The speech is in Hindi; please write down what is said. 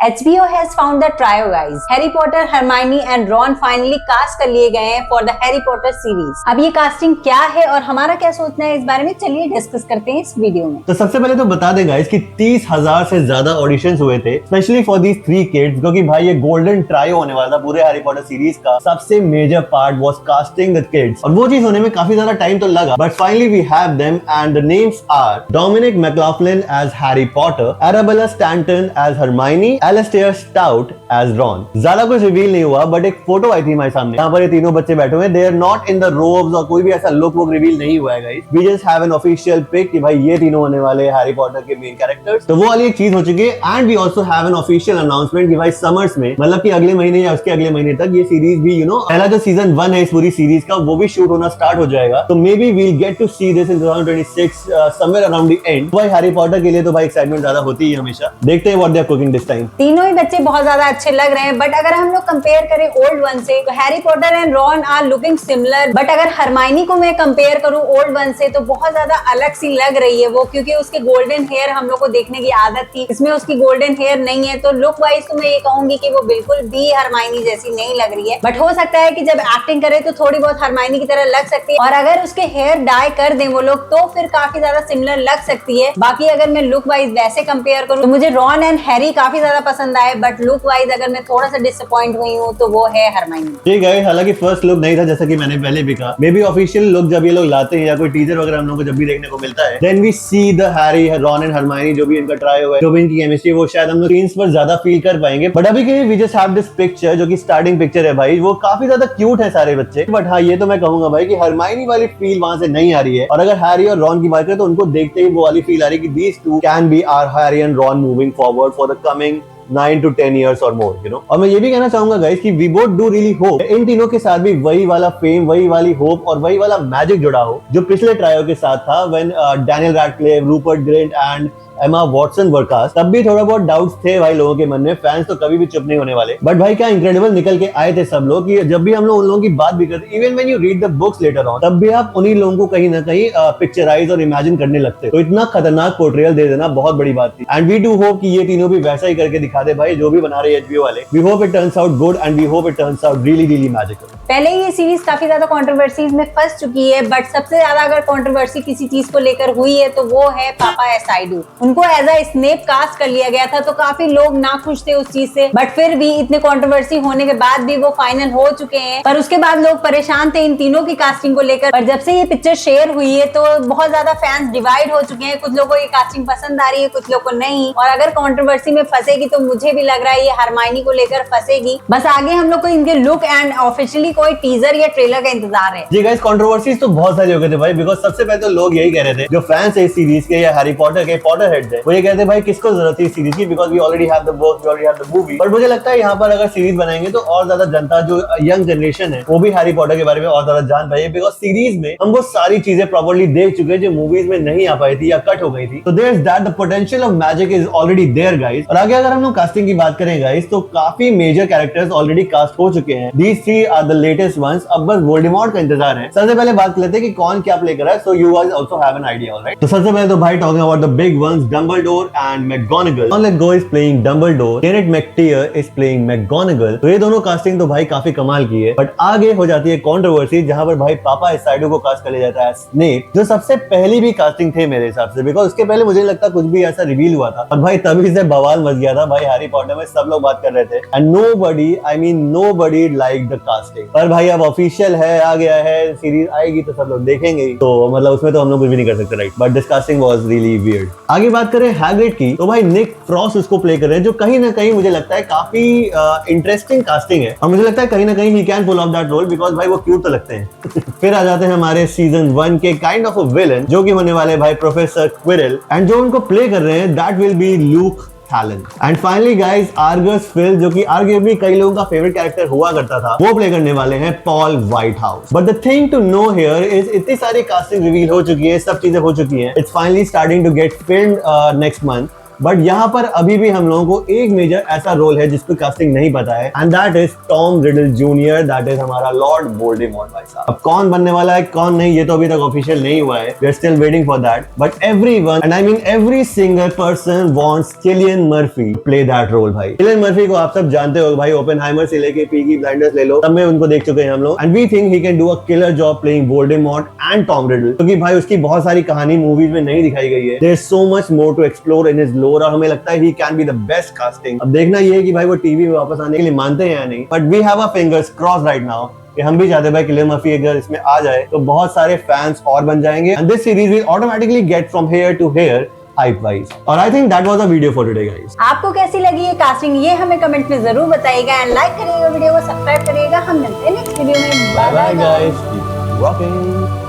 HBO has found the trio guys. Harry Potter, Hermione and Ron finally cast कर लिए गए हैं for the Harry Potter series. अब ये कास्टिंग क्या है और हमारा क्या सोचना है इस बारे में, चलिए डिस्कस करते हैं इस वीडियो में। तो सबसे पहले तो बता दें गाइस कि 30,000 से ज्यादा ऑडिशंस हुए थे स्पेशली फॉर दीज 3 किड्स, क्योंकि भाई ये गोल्डन ट्रायो होने वाला था पूरे हैरी पॉटर सीरीज का। सबसे major part was casting the kids और वो चीज होने में काफी ज्यादा टाइम तो लगा, but finally we have them and the names are Dominic McLaughlin as Harry Potter, Arabella Stanton as Hermione, Alastair Stout as Ron. ज्यादा कुछ रिवील नहीं हुआ, बट एक फोटो आई थी हमारे सामने, यहाँ पर ये तीनों बच्चे बैठे हुए हैं। They are not in the robes और कोई भी ऐसा लुक वो रिवील नहीं हुआ है guys. We just have an official pic कि भाई ये तीनों होने वाले हैरी पॉटर के मेन कैरेक्टर्स। तो वो वाली एक चीज हो चुकी है and we also have an official announcement कि भाई समर्स में, मतलब कि अगले महीने या उसके अगले महीने तक ये सीरीज भी पहला जो सीजन 1 है इस पूरी सीरीज का वो भी शूट होना स्टार्ट हो जाएगा। तो maybe we'll get to see this in 2026 somewhere around the end. भाई हैरी पॉटर के लिए तो भाई एक्साइटमेंट ज्यादा होती है हमेशा। देखते हैं what they are cooking this time. तीनों ही बच्चे बहुत ज्यादा अच्छे लग रहे हैं, बट अगर हम लोग कंपेयर करें ओल्ड वन से तो Harry Potter and Ron are looking similar, but अगर हरमाइनी को मैं कंपेयर करूं ओल्ड वन से तो बहुत ज्यादा अलग सी लग रही है वो, क्योंकि उसके गोल्डन हेयर हम लोग को देखने की आदत थी, इसमें उसकी गोल्डन हेयर नहीं है। तो लुक वाइज तो मैं ये कहूंगी कि वो बिल्कुल भी हरमाइनी जैसी नहीं लग रही है, बट हो सकता है कि जब एक्टिंग करे तो थोड़ी बहुत हरमाइनी की तरह लग सकती है, और अगर उसके हेयर डाई कर दें वो लोग तो फिर काफी ज्यादा सिमिलर लग सकती है। बाकी अगर मैं लुक वाइज वैसे कंपेयर करूं तो मुझे रॉन एंड हैरी काफी ज्यादा पसंद आए, बट लुक वाइज अगर मैं थोड़ा सा डिसअपॉइंट हुई हूँ तो वो है हरमाइनी। ठीक है, हालांकि फर्स्ट लुक नहीं था जैसा कि मैंने पहले भी कहा। मे बी ऑफिशियल लुक जब ये लोग लाते हैं या कोई टीजर वगैरह हम लोग को जब भी देखने को मिलता है, then we see the Harry, Ron and Hermione जो भी इनका ट्राई हुआ है, जो भी इनकी केमिस्ट्री वो शायद हम लोग स्क्रीन्स पर ज्यादा फील कर पाएंगे। बट अभी के लिए we just have this picture जो कि स्टार्टिंग पिक्चर है भाई, वो काफी ज्यादा क्यूट है सारे बच्चे। बट हाँ, ये तो मैं कहूंगा भाई कि हरमाइनी वाली फील वहां से नहीं आ रही है, और अगर हैरी और रॉन की बात करें तो उनको देखते ही वो वाली फील आ रही है कि these two can be our Harry and Ron moving forward for the coming 9 to 10 years or more, you know। और मैं ये भी कहना चाहूंगा गाइस कि we both do really hope इन तीनों के साथ भी वही वाला फेम, वही वाली होप और वही वाला मैजिक जुड़ा हो जो पिछले ट्रायो के साथ था when Daniel Radcliffe, Rupert Grint and Emma Watson were cast. तब भी थोड़ा बहुत डाउट्स थे भाई लोगों के मन में, फैंस तो कभी भी चुप नहीं होने वाले। बट भाई क्या इनक्रेडिबल निकल के आए थे सब लोग कि जब भी हम लोग उन लोगों की बात भी करते, even when you read the books later on, तब भी आप उन्हीं लोगों को कहीं ना कहीं पिक्चराइज और इमेजिन करने लगते। तो इतना खतरनाक पोर्ट्रेयल दे देना बहुत बड़ी बात थी, एंड वी डू होप कि ये तीनों भी वैसा ही करके दिखा दे भाई जो भी बना रहे HBO वाले। We hope it turns out good and we hope it turns out really really magical. पहले ये सीरीज काफी ज्यादा कंट्रोवर्सीज में फंस चुकी है, बट सबसे ज्यादा अगर कंट्रोवर्सी किसी चीज को लेकर हुई है तो वो है पापा एसाइडू। उनको एज अ स्नेप कास्ट कर लिया गया था, तो काफी लोग नाखुश थे उस चीज से, बट फिर भी इतने कंट्रोवर्सी होने के बाद भी वो फाइनल हो चुके हैं। पर उसके बाद लोग परेशान थे इन तीनों की कास्टिंग को लेकर, पर जब से ये पिक्चर शेयर हुई है तो बहुत ज्यादा फैंस डिवाइड हो चुके हैं। कुछ लोगों को ये कास्टिंग पसंद आ रही है, कुछ लोगों को नहीं, और अगर कंट्रोवर्सी में फंसेगी तो मुझे भी लग रहा है ये हरमाइनी को लेकर फंसेगी। बस आगे हम लोग को इनके लुक एंड ऑफिशियली कोई टीजर या ट्रेलर का इंतजार है। जी गाइस, कंट्रोवर्सीज तो बहुत सारी हो गए थे भाई, बिकॉज सबसे पहले तो लोग यही कह रहे थे, जो फैंस है इस सीरीज के या हैरी पॉटर के पॉटर हेड्स है, वो ये कहते हैं भाई किसको जरूरत है इस सीरीज की, because we already have the book, we already have the movie. But मुझे लगता है यहाँ पर अगर सीरीज बनाएंगे तो और ज्यादा जनता, जो यंग जनरेशन है, वो भी हैरी पॉटर के बारे में और ज्यादा जान पाएगी, बिकॉज सीरीज में हम वो सारी चीजें प्रॉपर्ली देख चुके हैं जो मूवीज में नहीं आ पाई थी या कट हो गई थी। तो there is that the potential of magic is already there guys. और आगे अगर हम लोग कास्टिंग की बात करें गाइस, तो काफी मेजर कैरेक्टर्स ऑलरेडी कास्ट हो चुके हैं। These 3 are the latest ones. अब बस वोल्डेमॉर्ट का इंतजार है। सबसे पहले बात कर लेते हैं कि कौन क्या प्ले कर रहा है, so you guys also have an idea, alright. तो सबसे पहले तो भाई talking about the big ones, Dumbledore and McGonagall. Ron Lithgow is playing Dumbledore, Kenneth McTeer is playing McGonagall। तो ये दोनों कास्टिंग तो भाई काफी कमाल की है। बट आगे हो जाती है कंट्रोवर्सी, जहां पर भाई पापा एसाइडो को कास्ट कर लिया जाता है स्नेप, जो सबसे पहली भी कास्टिंग थे मेरे हिसाब से, बिकॉज उसके पहले मुझे लगता कुछ भी ऐसा रिवील हुआ था, और भाई तभी से बवाल मच गया था भाई। हैरी पॉटर में सब लोग बात कर रहे थे and nobody like the casting. पर भाई अब ऑफिशियल है, आ गया है, सीरीज आएगी तो सब लोग देखेंगे ही, तो मतलब उसमें तो हम लोग कुछ भी नहीं कर सकते, right. But this casting was really weird. आगे बात करें हैग्रिड की, तो भाई निक फ्रॉस्ट उसको प्ले कर रहे हैं, जो कहीं ना कहीं मुझे लगता है काफी इंटरेस्टिंग कास्टिंग है, और मुझे लगता है कहीं ना कहीं ही can pull off that role, because भाई वो क्यूट तो लगते हैं। फिर आ जाते हैं हमारे सीजन 1 के काइंड ऑफ अ विलन, जो कि होने वाले भाई प्रोफेसर क्विरल, एंड जो उनको प्ले कर रहे हैं that will be Luke Talon। And finally guys, Argus Filch, जो कि आर्गुएबली कई लोगों का फेवरेट कैरेक्टर हुआ करता था, वो प्ले करने वाले हैं Paul Whitehouse. But the thing to know here is, इतनी सारी कास्टिंग रिवील हो चुकी है, सब चीजें हो चुकी हैं, it's finally starting to get filmed next month. But यहाँ पर अभी भी हम लोगों को एक मेजर ऐसा रोल है जिसको कास्टिंग नहीं पता है, and that is Tom riddle junior, that is हमारा लॉर्ड वोल्डेमॉर्ट भाई साहब। अब कौन बनने वाला है कौन नहीं ये तो अभी तक ऑफिशियल नहीं हुआ है, we are still waiting for that, but everyone and I mean every single person wants Cillian Murphy play that role भाई। किलियन मर्फी को आप सब जानते हो भाई, ओपेनहाइमर से लेके पीकी ब्लाइंडर्स ले लो, सब में उनको देख चुके हैं हम लोग, and we think he can do a killer job playing Voldemort and Tom Riddle, क्योंकि भाई उसकी बहुत सारी कहानी मूवीज में नहीं दिखाई गई है। There is so much more to explore in his lore, और हमें लगता है he can be the best casting. अब देखना ये है कि भाई वो टीवी में वापस आने के लिए मानते हैं या नहीं, but we have our fingers crossed right now कि हम भी चाहते हैं भाई किलियन मर्फी अगर इसमें आ जाए तो बहुत सारे फैंस और बन जाएंगे, and this series will automatically get from here to here hype wise. और I think that was the video for today guys. आपको कैसी लगी ये कास्टिंग ये हमें कमेंट में जरूर बताइएगा, एंड लाइक करिएगा वीडियो को, सब्सक्राइब करिएगा। हम मिलते हैं नेक्स्ट वीडियो में। Bye bye guys, keep rocking.